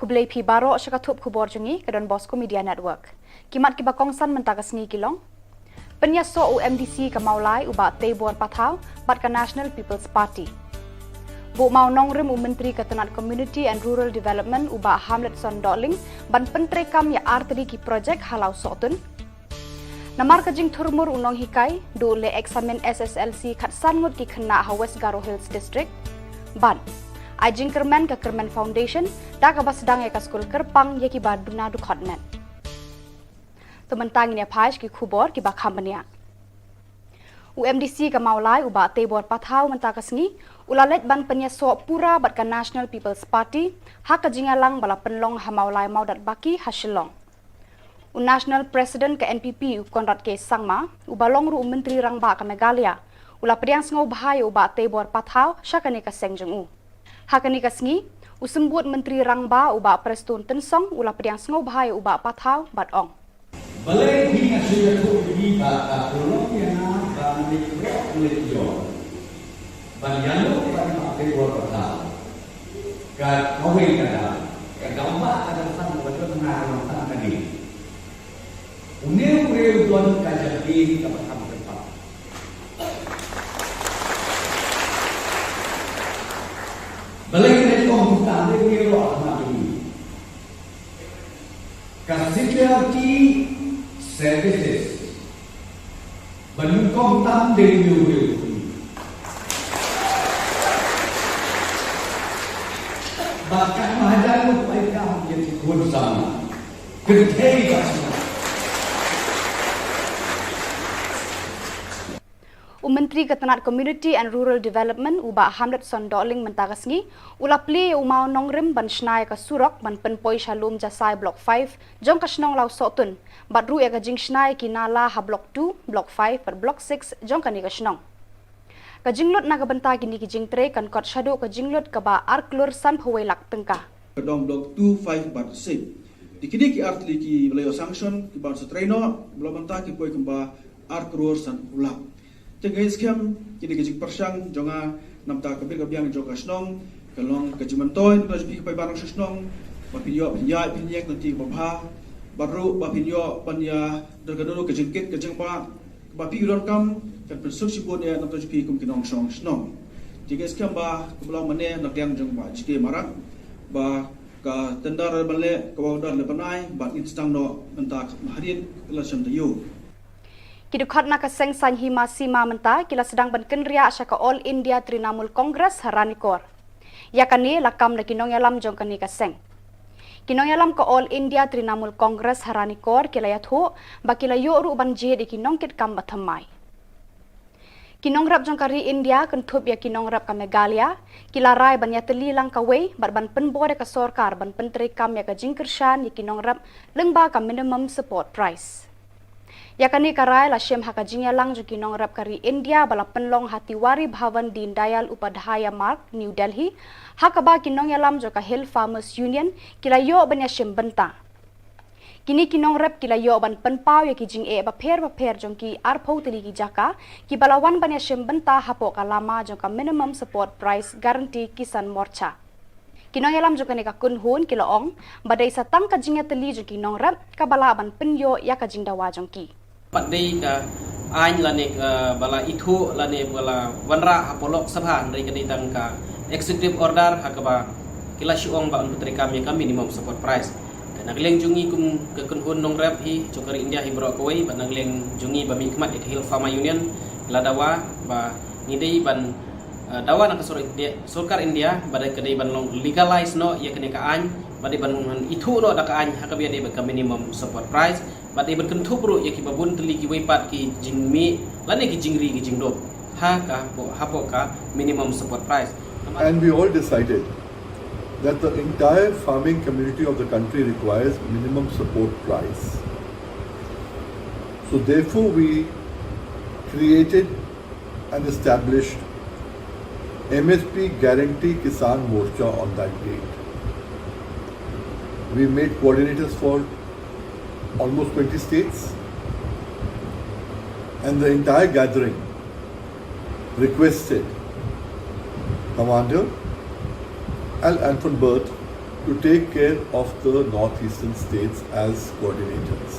kublai pi baro syakatup khubor jungi kedon Bosco Media Network. Kimat kiba kongsan mentakas ni kilong. Penyaso UMDC ke maulai uba tebor pathau bat ke National People's Party. Bu mau nongrim Menteri Ketenat Community and Rural Development uba Hamlet Son Doling ban pentrekam ya arteri ki projek halau sotun. Namar kajing thurmur unong hikai do le eksamen SSLC khat sangut ki khna West Garo Hills District. Ban Ajing Kermen ke Kermen Foundation dah ke basdang ya ke skul Kerpang ya ki bad bena du khotmen. Tementang ini apais ki khubor ki bakham benia. UMDC ke maulai uba tebor pathau mentakasngi ulalet ban penyaso pura bat ke National People's Party hak kajingalang bala penlong ha maulai maudat baki ha Shillong. National President ke NPP Konrad K Sangma ubalong ru Menteri Rangba ke Meghalaya ula pediang sengau bahaya uba tebor pathau syakani ka sengjung. Hakani kasngi usembut Menteri Rangba uba Prestun Tensong ula pediang sengau bahaya uba pathau bat ong. Balai hingga sudah di bata kolom yang bandi lejo. Banyak pada tebor pathau. Kat awal kada, kat gambar kada sang betul tengah nonton tadi. Uneu don kajati ke mahkamah tempat. Balai ini komputer dia roh mati. Security services. Balai komputer dia bahkan mahajan mereka menjadi kuat sama. Gede kasih. Menteri Ketenat Community and Rural Development uba Hamlet Son Doling mentakasngi ula pli umau nongrim ban snai ka surok ban penpoi shalom jasai block 5 jong ka snong lau sotun bat ru ya ka jing snai ki nala ha block 2 block 5 per block 6 jong ka ni ka snong ka jinglot na ka banta ki ni ki jing tre kan kot shadow ka jinglot ka ba arklur san phwei lak tengka dong block 2 5 bat 6 dikini ki artli ki belayo sanction ki ban setreno block banta ki poi kemba arklur san ulak Jagai skam kini kejik persang jonga namta kabir kabiang joka snong kalong kejumantoy nang jupi pai barang snong bapinyo ya pinyak nanti babha baru bapinyo panya dergadolo kejingkit kejingpa bapi udon kam kan pensuk sibut ya namta jupi kum kinong snong jagai skam ba kubelang mane nak yang jong ba jike marak ba ka tendar bale kawdar lebanai ba instang no mentak harin lasam tayu Kidukhat na kaseng san hima sima menta kila sedang benkenria syaka All India Trinamool Congress haranikor. Yakani lakam na kinong yalam jong kani kaseng. Kinong yalam ka All India Trinamool Congress haranikor kila yatho bakila yoru banje di kinong kit kam bathamai. Kinong rap jong kari India kentup ya kinong rap ka Meghalaya kila rai ban yateli lang kawei bat ban penbore ka sorkar ban pentri kam ya ka jingkershan ya kinong rap lengba ka minimum support price. Yakani karai la shem hakajingya lang juki nong rap kari India bala penlong hatiwari bhavan Deen Dayal Upadhyaya Mark New Delhi hakaba kinong yalam joka Hill Farmers Union kila yo banya shem benta kini kinong rap kila yo ban penpau ya kijing ba pher jongki arpau teli ki jaka ki balawan banya shem benta hapo kalama joka minimum support price guarantee Kisan Morcha kinong yalam joka ne ka kunhun kila ong badai satang kajingya teli juki nong rap kabala ban penyo ya kajing dawa jongki Pandai ka ain lane bala itu lane bala wanra apolok sabhan dari keditang ka executive order hakaba kila syuong ba untuk kami minimum support price dan nagleng jungi kum ke kunhun nong rap hi cokari India hi bro koi ba nagleng jungi ba mikmat ek Hill Farmer Union kila dawa ba ngidei ban dawa nak surkar India badai kedai ban long legalize no ya kene ka ain badai ban itu no da ka ain hakabia de ba minimum support price But iban kentup ru ya kibabun teli ki weipat ki jingmi lane ki jingri ki jingdop ha ka hapo ka minimum support price. And we all decided that the entire farming community of the country requires minimum support price. So therefore we created and established MSP Guarantee Kisan Morcha on that date. We made coordinators for almost 20 states, and the entire gathering requested Commander Al Anfon Bert to take care of the northeastern states as coordinators.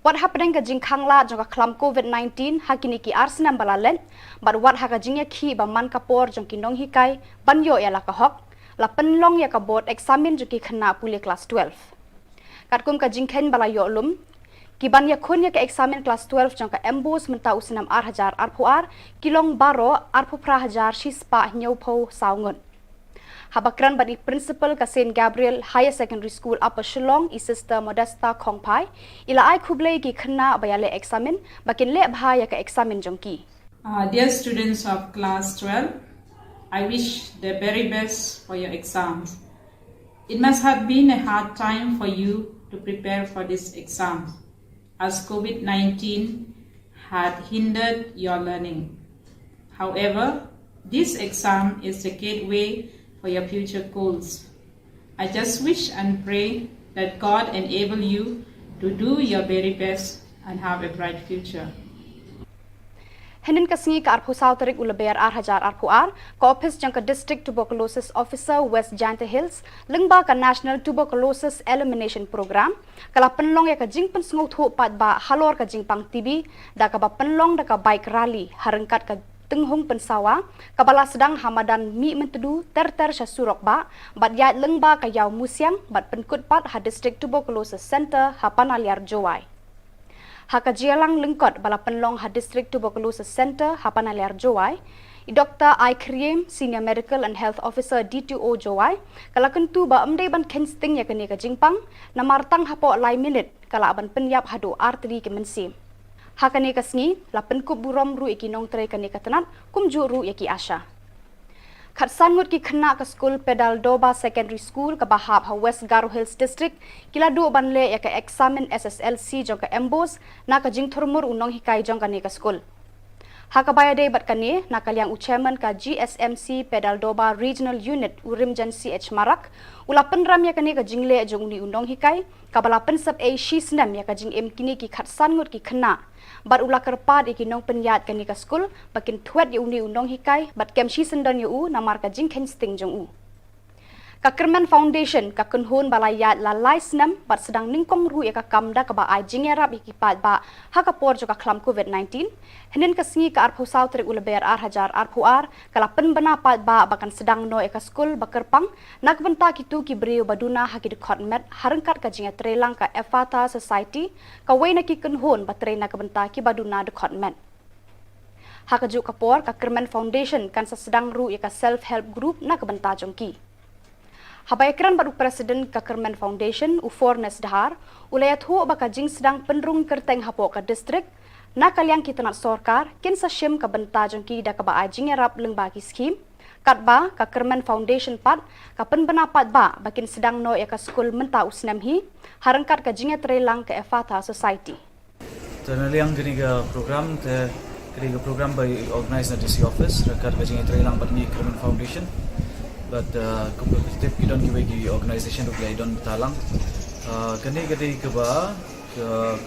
What happening ka jing khangla jong ka klam COVID-19 hakini ki arsenam balalen but what haka jing ya khi ba man kapor jong ki nong hikai banyo ya la ka hok la penlong ya ka board examine jong ki khana pule class 12 katkum ka jing khen bala yo lum ki ban ya khun ya ka examine class 12 jong ka embos menta usinam 8000 arpuar kilong baro arpupra hajar shispa nyau pho saungon Habakran bani principal ka St. Gabriel Higher Secondary School Upper Shillong is Sister Modesta Kongpai ila ai khublei ki khna bayale examine bakin le bhaya ka examine jongki. Dear students of class 12, I wish the very best for your exams. It must have been a hard time for you to prepare for this exam as COVID-19 had hindered your learning. However, this exam is the gateway for your future goals. I just wish and pray that God enable you to do your very best and have a bright future. Henin kasingi ka arpu sautarik ulabayar 8000 arpuar ka office jang ka district tuberculosis officer West Jaintia Hills lengba ka national tuberculosis elimination program kala penlong ya ka jing pensngo thu pat ba halor ka jing pang TB da ka ba penlong da ka bike rally harengkat ka tenghong pensawa kabala sedang hamadan mi mentedu ter surok ba bat yat lengba ka yaw musyang bat penkut pat ha district tuberculosis center ha panaliar Jowai ha ka jialang lengkot bala penlong ha district tuberculosis center ha panaliar Jowai Dr. I Kriem senior medical and health officer DTO Jowai kala kentu ba amdei ban kensting ya kene ka jingpang na martang hapo lai minute kala ban penyap hado arteri ke mensim Hakane kasngi lapen ku burom ru iki nong tre kane katanat kumju ru yaki asha. Khatsan ngut ki khna ka school Pedal Doba Secondary School ka bahab ha West Garo Hills District kila du banle ya ka examine SSLC jong ka embos na ka jing thurmur unong hikai jong kane ka school. Hakabaya day bat kane na kalyang chairman ka GSMC Pedal Doba Regional Unit Urimjan CH Marak ulapen ram ya kane ka jingle jong ni unong hikai kabala pensap a shisnam ya ka jing em kini ki khatsan ngut ki khna bat ula kerpad iki nong penyat kani ka school bakin thuat ya uni unong hikai bat kem shi sendan yu namar ka jing ken sting jong u ka Kerman Foundation ka kunhun balayat la laisnam bat sedang ningkong ru ya ka kamda ka ba ai jing yarap iki pat ba ha ka por jo ka klam COVID-19 henen ka singi ka arphu sau tri ulaber 8000 arphuar kala pen bana pat ba bakan sedang no ya ka school bakerpang nak benta kitu ki brio baduna ha ki khotmet harangkat ka jing trelang ka Efata Society ka waina ki kunhun batre na ka benta ki baduna de khotmet ha ka ju ka por ka Kerman Foundation kan sa sedang ru ya ka self help group na ka benta jongki Habayakran baru Presiden ka Kerman Foundation ufor Nesdahar ulayat ho baka jing sedang penrung kerteng hapo ka district na kalyang kitanat sorkar kin sa shim ka benta jongki da ka ba jing yarap lengba ki scheme katba ka Kerman Foundation pat ka penbena pat ba bakin sedang no ya ka school menta usnam hi harangkat ka jing trelang ka Efata Society Tanaliang gini ka program by organized na DC office rakat ka jing trelang pat ni Kerman Foundation but kompetitif kita bagi organisation tu kita don talang kene kene keba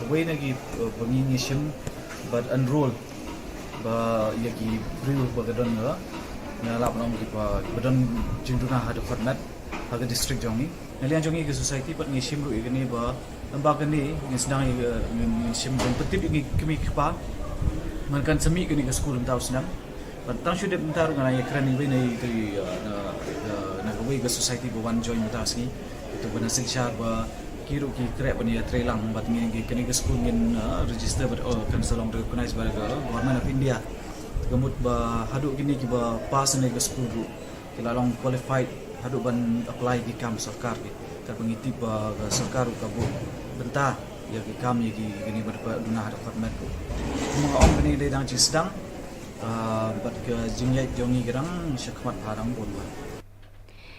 keway lagi pengingi sim but enroll ba yaki brio bagadon ga na lap nom kita badon jinduna hadu format haga district jongi nalian jongi ke society pat ngi sim ru kene ba lamba kene ngi sedang ngi sim kompetitif ngi kemi kpa mankan semi kene ke school entau senang but tang sudah bentar ngai kran ni ni na kawai ga society ba one join mutas ni itu bana siksha ba kiru ki krep ni trelang bat ngi kini ke school ngin register but kan salong recognized by government of India gamut ba hadu kini ki ba pass ni ke school ru kila long qualified hadu ban apply ki kam sarkar ki kar pengiti ba sarkar ka bu benta ya ki kam ya ki kini ber duna hadu format ko mga ong kini de dang sedang bat ke jingyai jongi gerang syakmat parang pun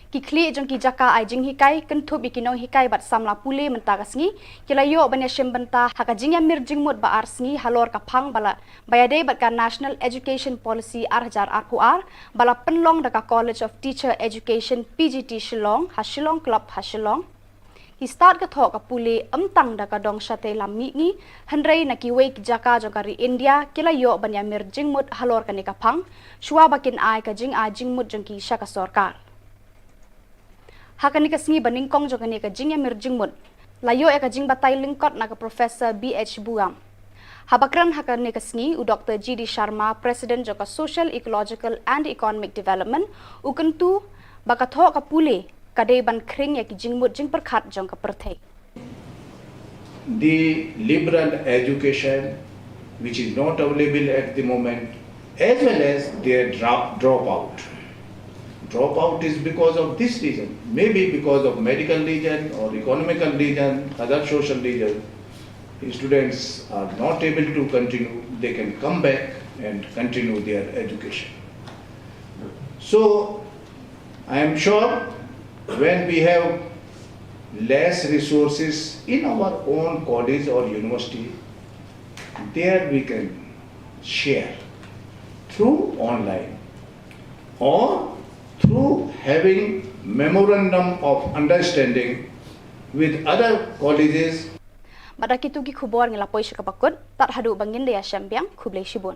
Kikli jong ki jaka ai jing hikai kentu bikinong hikai bat samla pule mentagasngi kilayo banya shem benta haka jingya mir jingmut ba arsngi halor ka phang bala bayade bat ka National Education Policy 8000 arpuar bala penlong da ka College of Teacher Education PGT Shillong ha Shillong Club ha Shillong He start ka thok ka pule amtang da ka dong shate lammi ngi handrei na ki wei ki jaka jong ka ri India kilayo banya mir jingmut halor ka ni ka phang shwa bakin ai ka jing a jingmut jong ki shaka sarkar Hakani ka sngi baningkong jongani ka jing ya mirjingmut. Layo ka jing batay lingkot na ka Professor BH Buam. Habakran hakani ka sngi u Dr. GD Sharma, President joka Social, Ecological and Economic Development, u kentu bakatho ka pule kadai ban kring ya ki jingmut jing perkhat jong ka perthai. The liberal education which is not available at the moment, as well as their dropout. Dropout is because of this reason, maybe because of medical reason or economical reason, other social reason. Students are not able to continue, they can come back and continue their education. So, I am sure when we have less resources in our own college or university, there we can share through online or through having memorandum of understanding with other colleges. Pada kitu gi khubor ngilapoi syakapakut, tak hadu bangin dia syambiang kublai shibun.